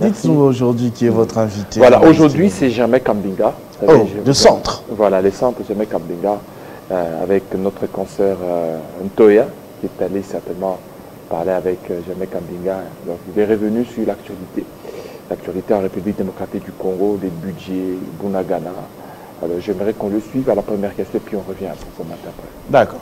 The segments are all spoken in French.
Dites-nous aujourd'hui qui est votre invité. Voilà, aujourd'hui c'est Germain Kambinga. Oh, le centre. Voilà, le centre Germain Kambinga, avec notre consoeur Ntoya, qui est allé certainement parler avec Germain Kambinga. Donc il est revenu sur l'actualité en République démocratique du Congo, les budgets, Bunagana. Alors j'aimerais qu'on le suive à la première question, puis on revient après ce matin. D'accord.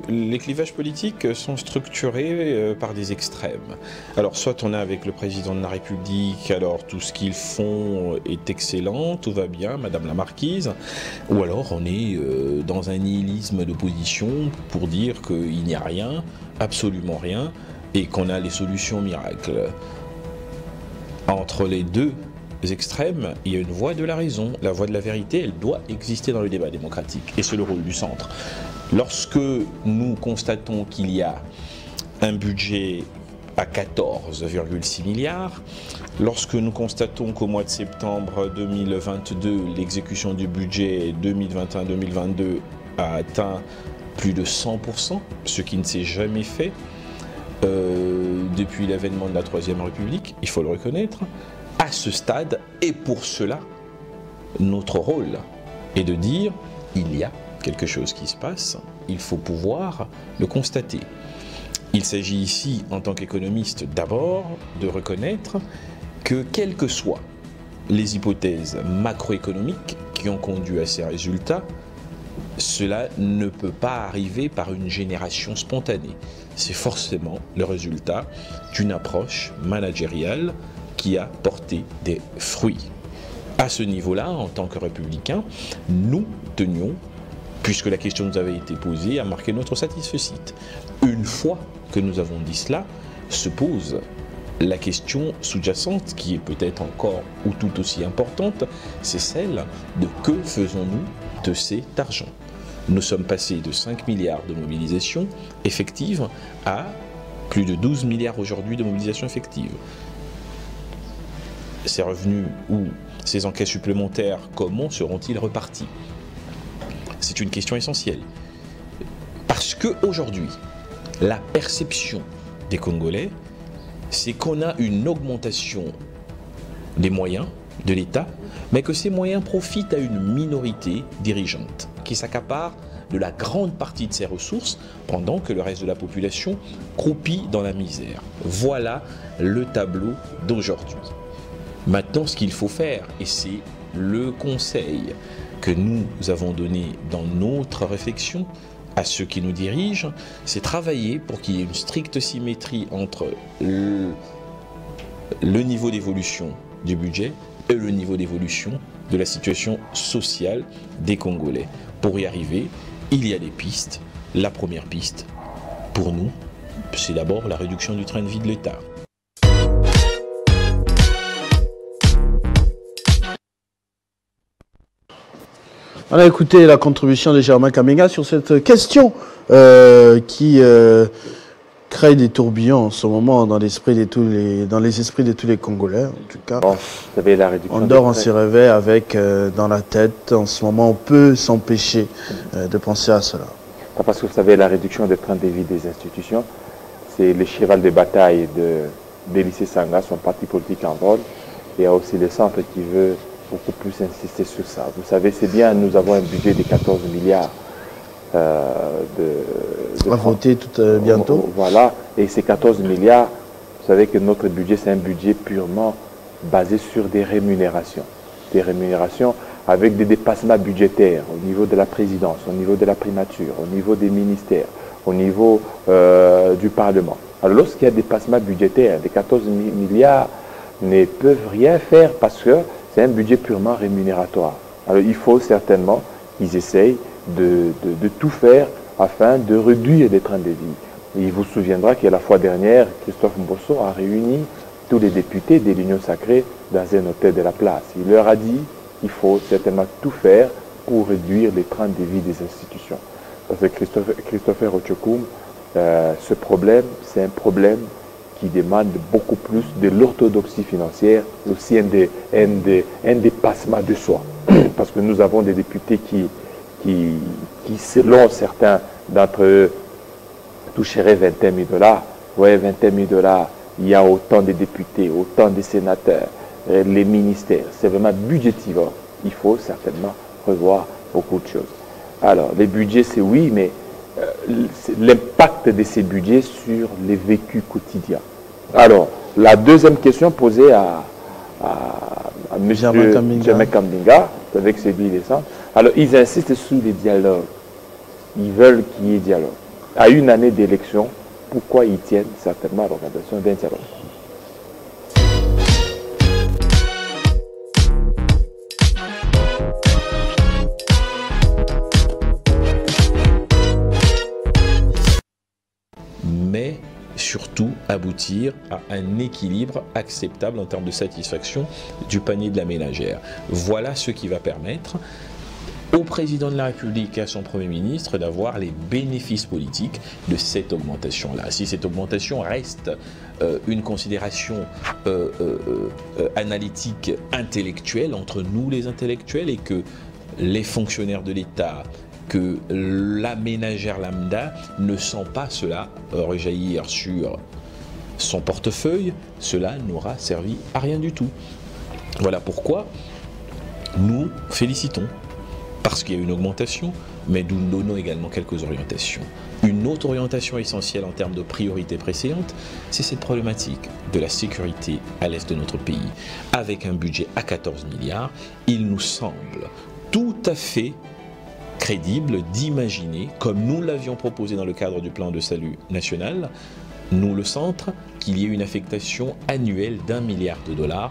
Les clivages politiques sont structurés par des extrêmes. Alors soit on est avec le président de la République, alors tout ce qu'ils font est excellent, tout va bien, Madame la Marquise, ou alors on est dans un nihilisme d'opposition pour dire qu'il n'y a rien, absolument rien, et qu'on a les solutions miracles. Entre les deux extrêmes, il y a une voie de la raison. La voie de la vérité, elle doit exister dans le débat démocratique. Et c'est le rôle du centre. Lorsque nous constatons qu'il y a un budget à 14,6 milliards, lorsque nous constatons qu'au mois de septembre 2022, l'exécution du budget 2021-2022 a atteint plus de 100%, ce qui ne s'est jamais fait depuis l'avènement de la Troisième République, il faut le reconnaître, à ce stade, et pour cela, notre rôle est de dire il y a quelque chose qui se passe, il faut pouvoir le constater. Il s'agit ici, en tant qu'économiste, d'abord de reconnaître que, quelles que soient les hypothèses macroéconomiques qui ont conduit à ces résultats, cela ne peut pas arriver par une génération spontanée. C'est forcément le résultat d'une approche managériale qui a porté des fruits. À ce niveau-là, en tant que républicains, nous tenions, puisque la question nous avait été posée, à marquer notre satisfecit. Une fois que nous avons dit cela, se pose la question sous-jacente, qui est peut-être encore ou tout aussi importante, c'est celle de que faisons-nous de cet argent. Nous sommes passés de 5 milliards de mobilisation effective à plus de 12 milliards aujourd'hui de mobilisation effective. Ces revenus ou ces enquêtes supplémentaires, comment seront-ils repartis? C'est une question essentielle. Parce qu'aujourd'hui, la perception des Congolais, c'est qu'on a une augmentation des moyens de l'État, mais que ces moyens profitent à une minorité dirigeante qui s'accapare de la grande partie de ses ressources pendant que le reste de la population croupit dans la misère. Voilà le tableau d'aujourd'hui. Maintenant, ce qu'il faut faire, et c'est le conseil que nous avons donné dans notre réflexion à ceux qui nous dirigent, c'est travailler pour qu'il y ait une stricte symétrie entre le niveau d'évolution du budget et le niveau d'évolution de la situation sociale des Congolais. Pour y arriver, il y a des pistes. La première piste, pour nous, c'est d'abord la réduction du train de vie de l'État. On a écouté la contribution de Germain Kambinga sur cette question qui crée des tourbillons en ce moment dans l'esprit de tous les esprits de tous les Congolais, en tout cas. Bon, vous savez, la réduction on dort, on s'y réveille avec dans la tête. En ce moment, on peut s'empêcher de penser à cela. Parce que vous savez, la réduction des trains de vie des institutions, c'est le cheval de bataille de lycée Sanga, son parti politique en rôle. Il y a aussi le centre qui veut beaucoup plus insister sur ça. Vous savez, c'est bien, nous avons un budget de 14 milliards à voter tout bientôt. Voilà, et ces 14 milliards, vous savez que notre budget, c'est un budget purement basé sur des rémunérations. Des rémunérations avec des dépassements budgétaires au niveau de la présidence, au niveau de la primature, au niveau des ministères, au niveau du Parlement. Alors lorsqu'il y a des dépassements budgétaires, les 14 milliards ne peuvent rien faire parce que c'est un budget purement rémunératoire. Alors il faut certainement qu'ils essayent de tout faire afin de réduire les trains de vie. Et il vous souviendra que la fois dernière, Christophe Mbosso a réuni tous les députés de l'Union sacrée dans un hôtel de la place. Il leur a dit qu'il faut certainement tout faire pour réduire les trains de vie des institutions. Parce que Christopher Ochokoum, ce problème, c'est un problème qui demande beaucoup plus de l'orthodoxie financière, aussi un dépassement de soi. Parce que nous avons des députés qui selon certains d'entre eux, toucherait 21 000 $. Ouais, 21 000 $, il y a autant de députés, autant de sénateurs, les ministères. C'est vraiment budgétivore. Il faut certainement revoir beaucoup de choses. Alors, les budgets, c'est oui, mais l'impact de ces budgets sur les vécus quotidiens. Alors, la deuxième question posée à M. Germain Kambinga, avec ses billes des centres. Alors, ils insistent sur les dialogues. Ils veulent qu'il y ait dialogue. À une année d'élection, pourquoi ils tiennent certainement à l'organisation d'un dialogue? Mais surtout aboutir à un équilibre acceptable en termes de satisfaction du panier de la ménagère. Voilà ce qui va permettre au président de la République et à son Premier ministre d'avoir les bénéfices politiques de cette augmentation-là. Si cette augmentation reste une considération analytique intellectuelle entre nous les intellectuels et que les fonctionnaires de l'État, que la ménagère lambda ne sent pas cela rejaillir sur son portefeuille, cela n'aura servi à rien du tout. Voilà pourquoi nous félicitons, parce qu'il y a une augmentation, mais nous donnons également quelques orientations. Une autre orientation essentielle en termes de priorité précédente, c'est cette problématique de la sécurité à l'est de notre pays. Avec un budget à 14 milliards, il nous semble tout à fait crédible d'imaginer, comme nous l'avions proposé dans le cadre du plan de salut national, nous le centre, qu'il y ait une affectation annuelle d'1 milliard de $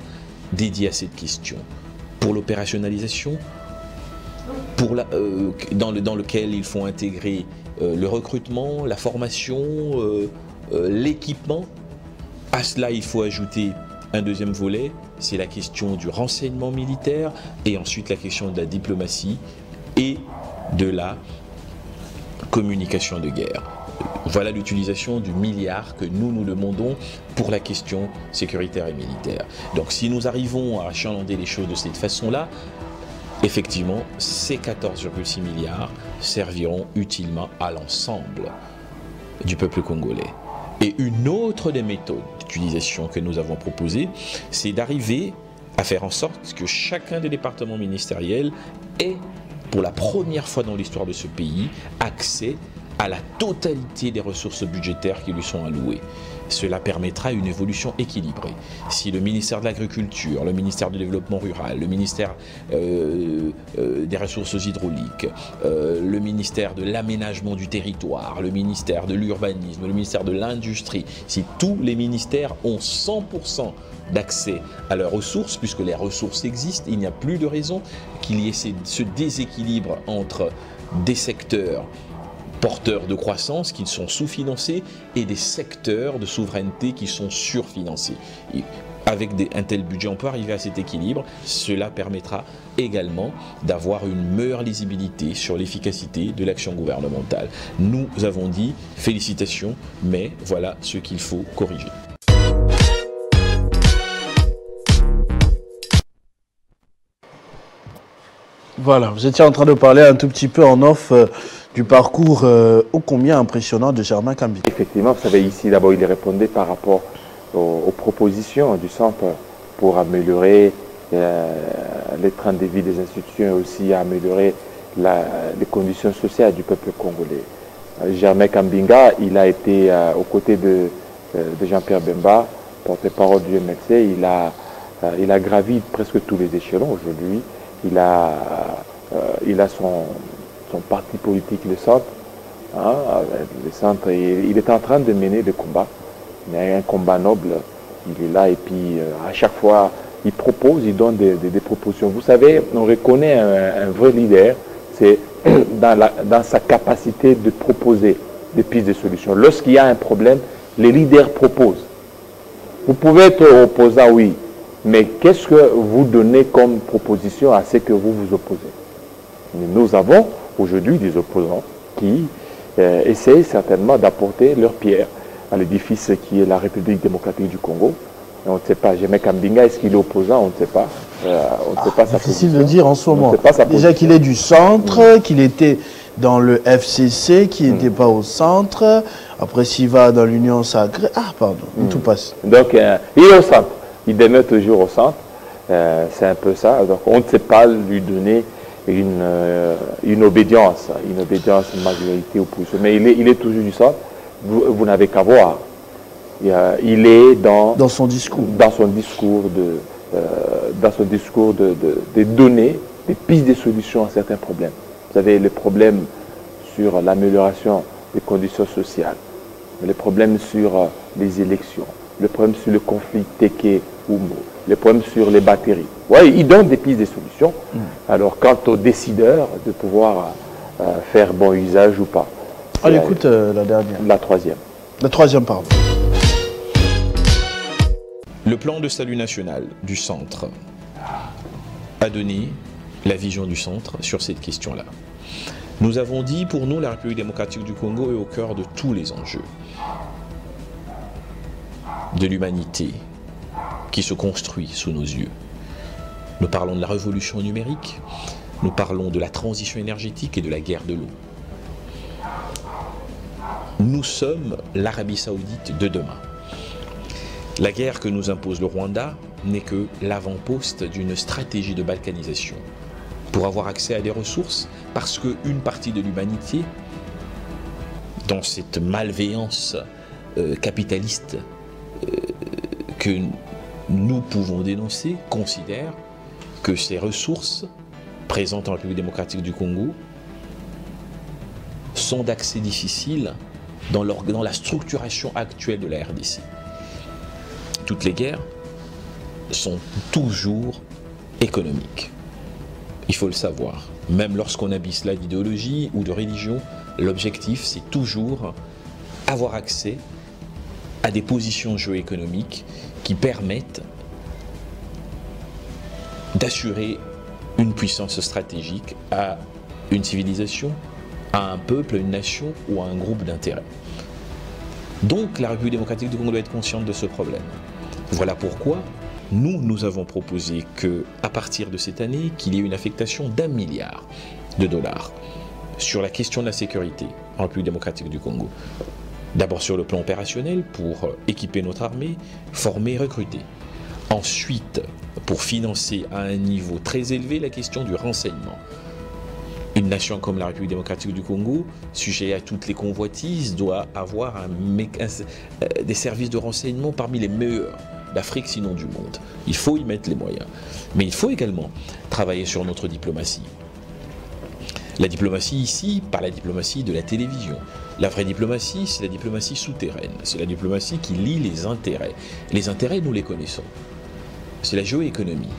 dédiée à cette question. Pour l'opérationnalisation, dans lequel il faut intégrer le recrutement, la formation, l'équipement. À cela, il faut ajouter un deuxième volet, c'est la question du renseignement militaire et ensuite la question de la diplomatie et de la communication de guerre. Voilà l'utilisation du milliard que nous demandons pour la question sécuritaire et militaire. Donc si nous arrivons à achalandrer les choses de cette façon-là, effectivement, ces 14,6 milliards serviront utilement à l'ensemble du peuple congolais. Et une autre des méthodes d'utilisation que nous avons proposées, c'est d'arriver à faire en sorte que chacun des départements ministériels ait, pour la première fois dans l'histoire de ce pays, accès à la totalité des ressources budgétaires qui lui sont allouées. Cela permettra une évolution équilibrée. Si le ministère de l'Agriculture, le ministère du Développement Rural, le ministère des Ressources Hydrauliques, le ministère de l'Aménagement du Territoire, le ministère de l'Urbanisme, le ministère de l'Industrie, si tous les ministères ont 100% d'accès à leurs ressources, puisque les ressources existent, il n'y a plus de raison qu'il y ait ce déséquilibre entre des secteurs porteurs de croissance qui sont sous-financés et des secteurs de souveraineté qui sont surfinancés. Et avec un tel budget, on peut arriver à cet équilibre. Cela permettra également d'avoir une meilleure lisibilité sur l'efficacité de l'action gouvernementale. Nous avons dit félicitations, mais voilà ce qu'il faut corriger. Voilà, vous étiez en train de parler un tout petit peu en off du parcours ô combien impressionnant de Germain Kambinga. Effectivement, vous savez, ici d'abord il répondait par rapport aux propositions du centre pour améliorer les trains de vie des institutions et aussi améliorer les conditions sociales du peuple congolais. Germain Kambinga, il a été aux côtés de Jean-Pierre Bemba, porte-parole du MLC, il a gravi presque tous les échelons aujourd'hui. Il a son parti politique, le centre. Le centre, il est en train de mener le combat. Mais un combat noble, il est là et puis à chaque fois, il propose, il donne des propositions. Vous savez, on reconnaît un vrai leader, c'est dans sa capacité de proposer des pistes de solutions. Lorsqu'il y a un problème, les leaders proposent. Vous pouvez être opposant, oui, mais qu'est-ce que vous donnez comme proposition à ce que vous vous opposez? Nous avons aujourd'hui des opposants qui essayent certainement d'apporter leur pierre à l'édifice qui est la République démocratique du Congo. Et on ne sait pas, Germain Kambinga, est-ce qu'il est opposant? On ne sait pas. On ne sait pas sa position. Difficile de dire en ce moment. Déjà qu'il est du centre, qu'il était dans le FCC qui n'était pas au centre. Après, s'il va dans l'Union Sacrée... Ah, pardon, tout passe. Donc, il est au centre. Il demeure toujours au centre. C'est un peu ça. Donc, on ne sait pas lui donner une obédience majorité opposition. Mais il est toujours du centre. Vous n'avez qu'à voir. Il est dans son discours. Dans son discours de donner des pistes de solutions à certains problèmes. Vous avez les problèmes sur l'amélioration des conditions sociales, les problèmes sur les élections, le problème sur le conflit Teke-Oumo, les problèmes sur les batteries. Oui, il donne des pistes de solutions. Alors, quant aux décideurs de pouvoir faire bon usage ou pas. Allez, écoute la dernière. La troisième. La troisième, pardon. Le plan de salut national du centre a donné la vision du centre sur cette question-là. Nous avons dit, pour nous, la République démocratique du Congo est au cœur de tous les enjeux de l'humanité qui se construit sous nos yeux. Nous parlons de la révolution numérique, nous parlons de la transition énergétique et de la guerre de l'eau. Nous sommes l'Arabie Saoudite de demain. La guerre que nous impose le Rwanda n'est que l'avant-poste d'une stratégie de balkanisation pour avoir accès à des ressources, parce qu'une partie de l'humanité, dans cette malveillance capitaliste que nous pouvons dénoncer, considère que ces ressources présentes en République démocratique du Congo sont d'accès difficile dans la structuration actuelle de la RDC. Toutes les guerres sont toujours économiques. Il faut le savoir. Même lorsqu'on habille cela d'idéologie ou de religion, l'objectif, c'est toujours avoir accès à des positions géoéconomiques qui permettent d'assurer une puissance stratégique à une civilisation, à un peuple, à une nation ou à un groupe d'intérêts. Donc la République démocratique du Congo doit être consciente de ce problème. Voilà pourquoi nous avons proposé qu'à partir de cette année, qu'il y ait une affectation d'1 milliard de dollars sur la question de la sécurité en République démocratique du Congo. D'abord sur le plan opérationnel, pour équiper notre armée, former, recruter. Ensuite, pour financer à un niveau très élevé la question du renseignement. Une nation comme la République démocratique du Congo, sujet à toutes les convoitises, doit avoir des services de renseignement parmi les meilleurs d'Afrique, sinon du monde. Il faut y mettre les moyens. Mais il faut également travailler sur notre diplomatie. La diplomatie ici, pas la diplomatie de la télévision. La vraie diplomatie, c'est la diplomatie souterraine. C'est la diplomatie qui lie les intérêts. Les intérêts, nous les connaissons. C'est la géoéconomie.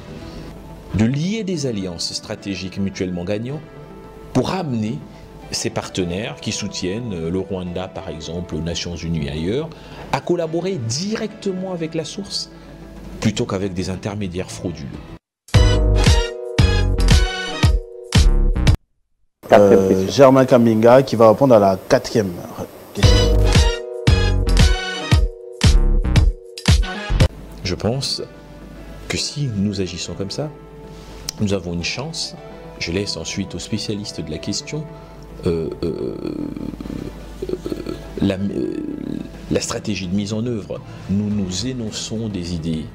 De lier des alliances stratégiques mutuellement gagnantes pour amener ces partenaires qui soutiennent le Rwanda, par exemple, aux Nations Unies et ailleurs, à collaborer directement avec la source, plutôt qu'avec des intermédiaires frauduleux. Germain Kaminga qui va répondre à la 4e question. Je pense que si nous agissons comme ça, nous avons une chance. Je laisse ensuite aux spécialistes de la question la stratégie de mise en œuvre. Nous énonçons des idées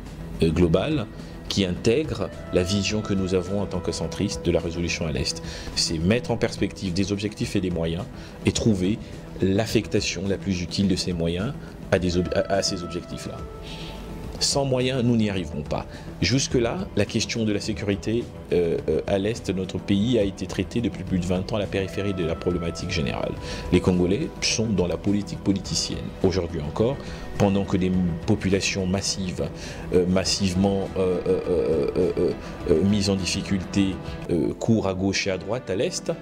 globales qui intègrent la vision que nous avons en tant que centristes de la résolution à l'Est. C'est mettre en perspective des objectifs et des moyens et trouver l'affectation la plus utile de ces moyens à ces objectifs-là. Sans moyens, nous n'y arriverons pas. Jusque-là, la question de la sécurité à l'Est de notre pays a été traitée depuis plus de 20 ans à la périphérie de la problématique générale. Les Congolais sont dans la politique politicienne, aujourd'hui encore, pendant que des populations massives, massivement mises en difficulté, courent à gauche et à droite, à l'Est,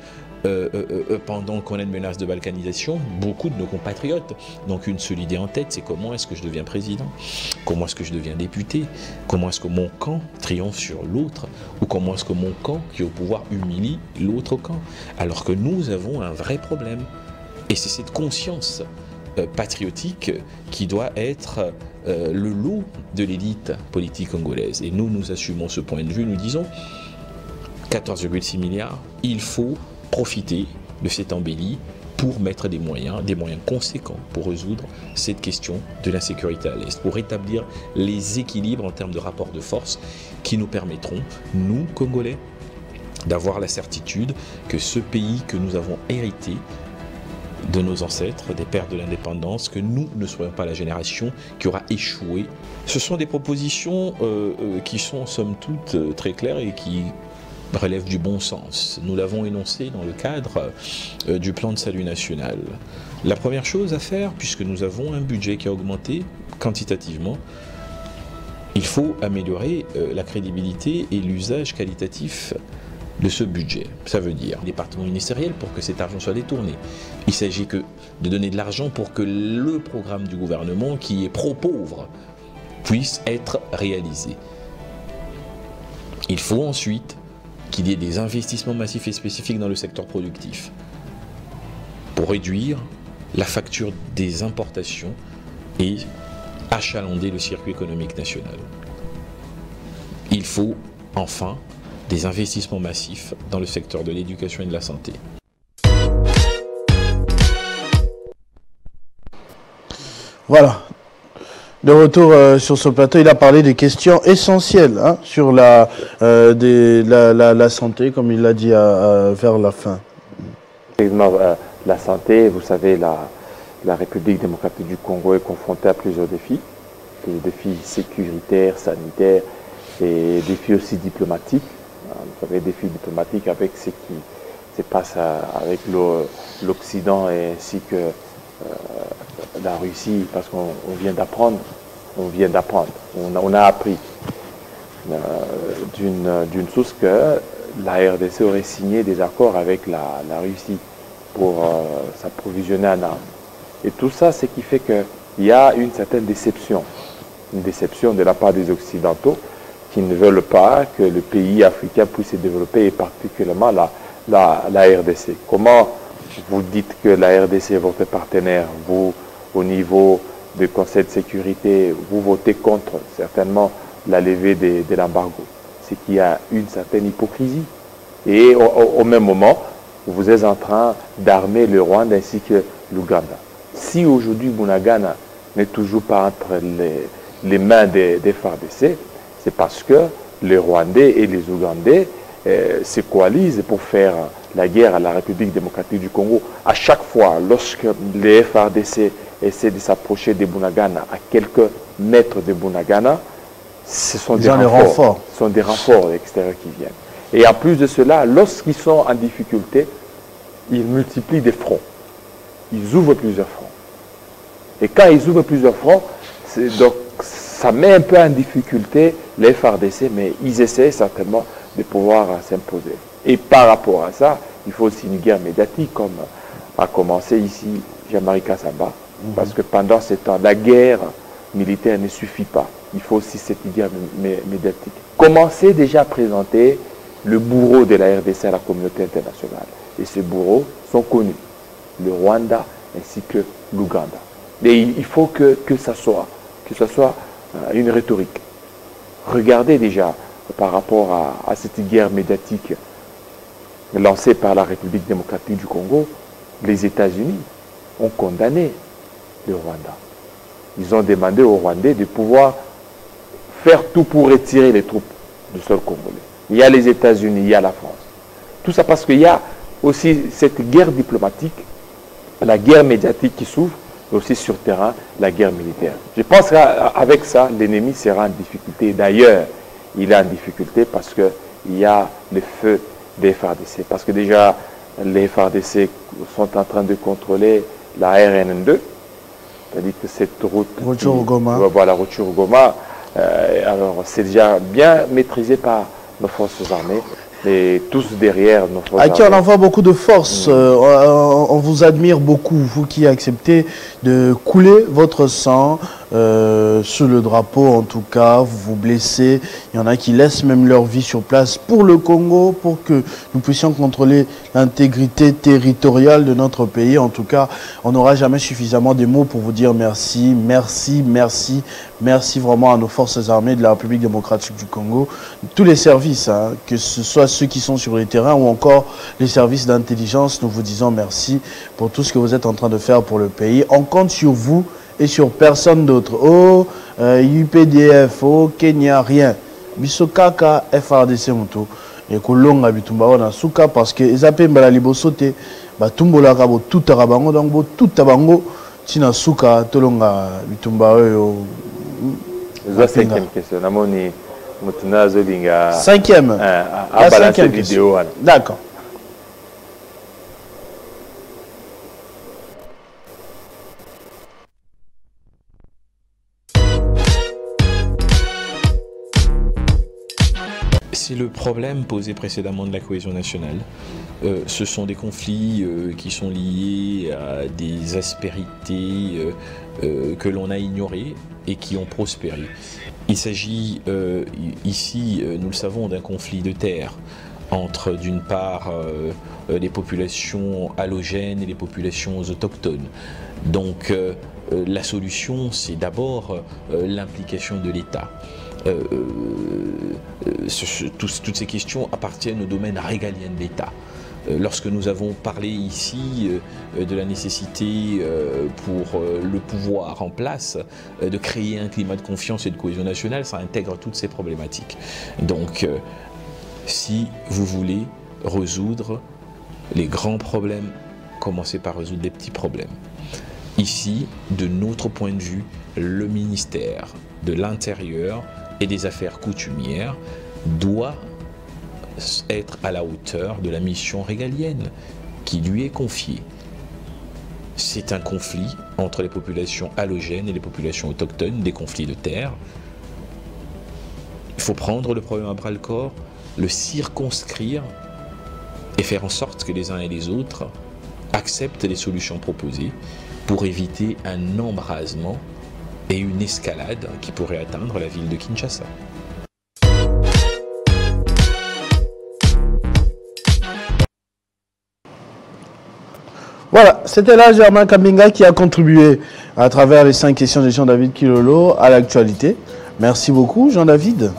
pendant qu'on a une menace de balkanisation, beaucoup de nos compatriotes n'ont qu'une seule idée en tête, c'est comment est-ce que je deviens président, comment est-ce que je deviens député, comment est-ce que mon camp triomphe sur l'autre, ou comment est-ce que mon camp qui est au pouvoir humilie l'autre camp, alors que nous avons un vrai problème. Et c'est cette conscience patriotique qui doit être le lot de l'élite politique congolaise. Et nous assumons ce point de vue, nous disons 14,6 milliards, il faut profiter de cette embellie pour mettre des moyens conséquents pour résoudre cette question de l'insécurité à l'Est, pour rétablir les équilibres en termes de rapport de force qui nous permettront, nous, Congolais, d'avoir la certitude que ce pays que nous avons hérité de nos ancêtres, des pères de l'indépendance, que nous ne soyons pas la génération qui aura échoué. Ce sont des propositions qui sont somme toute très claires et qui relèvent du bon sens. Nous l'avons énoncé dans le cadre du plan de salut national. La première chose à faire, puisque nous avons un budget qui a augmenté quantitativement, il faut améliorer la crédibilité et l'usage qualitatif de ce budget. Ça veut dire département ministériel pour que cet argent soit détourné. Il s'agit que de donner de l'argent pour que le programme du gouvernement qui est pro-pauvre puisse être réalisé. Il faut ensuite qu'il y ait des investissements massifs et spécifiques dans le secteur productif pour réduire la facture des importations et achalander le circuit économique national. Il faut enfin des investissements massifs dans le secteur de l'éducation et de la santé. Voilà. De retour sur ce plateau, il a parlé des questions essentielles hein, sur la santé, comme il l'a dit vers la fin. La santé, vous savez, la République démocratique du Congo est confrontée à plusieurs défis sécuritaires, sanitaires et défis aussi diplomatiques. Vous savez, défis diplomatiques avec ce qui se passe avec l'Occident ainsi que la Russie, parce qu'on vient d'apprendre, on a appris d'une source que la RDC aurait signé des accords avec la Russie pour s'approvisionner en armes. Et tout ça, c'est ce qui fait qu'il y a une certaine déception de la part des Occidentaux qui ne veulent pas que le pays africain puisse se développer, et particulièrement la RDC. Comment vous dites que la RDC est votre partenaire, vous, au niveau du Conseil de sécurité, vous votez contre certainement la levée de l'embargo? C'est qu'il y a une certaine hypocrisie. Et au même moment, vous êtes en train d'armer le Rwanda ainsi que l'Ouganda. Si aujourd'hui Bunagana n'est toujours pas entre les mains des FARDC, c'est parce que les Rwandais et les Ougandais se coalisent pour faire la guerre à la République démocratique du Congo. À chaque fois, lorsque les FARDC essaient de s'approcher de Bunagana, à quelques mètres de Bunagana, ce sont des renforts. Ce sont des renforts extérieurs qui viennent. Et en plus de cela, lorsqu'ils sont en difficulté, ils multiplient des fronts. Ils ouvrent plusieurs fronts. Et quand ils ouvrent plusieurs fronts, donc ça met un peu en difficulté les FARDC, mais ils essaient certainement de pouvoir s'imposer. Et par rapport à ça, il faut aussi une guerre médiatique, comme a commencé ici Jean-Marie Kassamba, parce que pendant ce temps, la guerre militaire ne suffit pas. Il faut aussi cette guerre médiatique. Commencez déjà à présenter le bourreau de la RDC à la communauté internationale. Et ces bourreaux sont connus, le Rwanda ainsi que l'Ouganda. Et il faut que ça soit une rhétorique. Regardez déjà par rapport à cette guerre médiatique lancée par la République démocratique du Congo, les États-Unis ont condamné le Rwanda. Ils ont demandé aux Rwandais de pouvoir faire tout pour retirer les troupes du sol congolais. Il y a les États-Unis, il y a la France. Tout ça parce qu'il y a aussi cette guerre diplomatique, la guerre médiatique qui s'ouvre, mais aussi sur terrain, la guerre militaire. Je pense qu'avec ça, l'ennemi sera en difficulté. D'ailleurs, il est en difficulté parce qu'il y a le feu des FARDC. Parce que déjà, les FARDC sont en train de contrôler la RN2, c'est-à-dire que cette route... Rutshuru-Goma. Voilà, Rutshuru-Goma. Alors, c'est déjà bien maîtrisé par nos forces armées. Et tous derrière nos forces à qui on envoie beaucoup de force. On vous admire beaucoup, vous qui acceptez de couler votre sang sous le drapeau, en tout cas, vous vous blessez. Il y en a qui laissent même leur vie sur place pour le Congo, pour que nous puissions contrôler l'intégrité territoriale de notre pays. En tout cas, on n'aura jamais suffisamment de mots pour vous dire merci, merci, merci, merci vraiment à nos forces armées de la République démocratique du Congo. Tous les services, hein, que ce soit ceux qui sont sur les terrains ou encore les services d'intelligence, nous vous disons merci pour tout ce que vous êtes en train de faire pour le pays. On compte sur vous et sur personne d'autre. Oh, UPDF, oh, Kenya, rien. Bisokaka, FRDC, Moutou. Et Kolonga, Bitumba, on a souka parce que les appels la libosote, Batumbola, Rabo, tout Arabango, Dango, tout Tabango, Tina Souka, Tolonga, Bitumba, la cinquième question. Cinquième. La cinquième vidéo. D'accord. C'est le problème posé précédemment de la cohésion nationale. Ce sont des conflits qui sont liés à des aspérités que l'on a ignorées et qui ont prospéré. Il s'agit ici, nous le savons, d'un conflit de terre entre d'une part les populations allogènes et les populations autochtones. Donc la solution, c'est d'abord l'implication de l'État. Toutes ces questions appartiennent au domaine régalien de l'État. Lorsque nous avons parlé ici de la nécessité pour le pouvoir en place de créer un climat de confiance et de cohésion nationale, ça intègre toutes ces problématiques. Donc, si vous voulez résoudre les grands problèmes, commencez par résoudre les petits problèmes. Ici, de notre point de vue, le ministère de l'Intérieur et des Affaires coutumières doit être à la hauteur de la mission régalienne qui lui est confiée. C'est un conflit entre les populations allogènes et les populations autochtones, des conflits de terre. Il faut prendre le problème à bras-le-corps, le circonscrire et faire en sorte que les uns et les autres acceptent les solutions proposées pour éviter un embrasement et une escalade qui pourrait atteindre la ville de Kinshasa. Voilà, c'était là Germain Kambinga qui a contribué à travers les 5 questions de Jean-David Kilolo à l'actualité. Merci beaucoup Jean-David.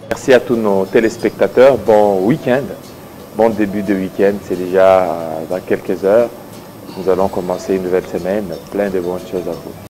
Merci à tous nos téléspectateurs. Bon week-end, bon début de week-end. C'est déjà dans quelques heures. Nous allons commencer une nouvelle semaine. Plein de bonnes choses à vous.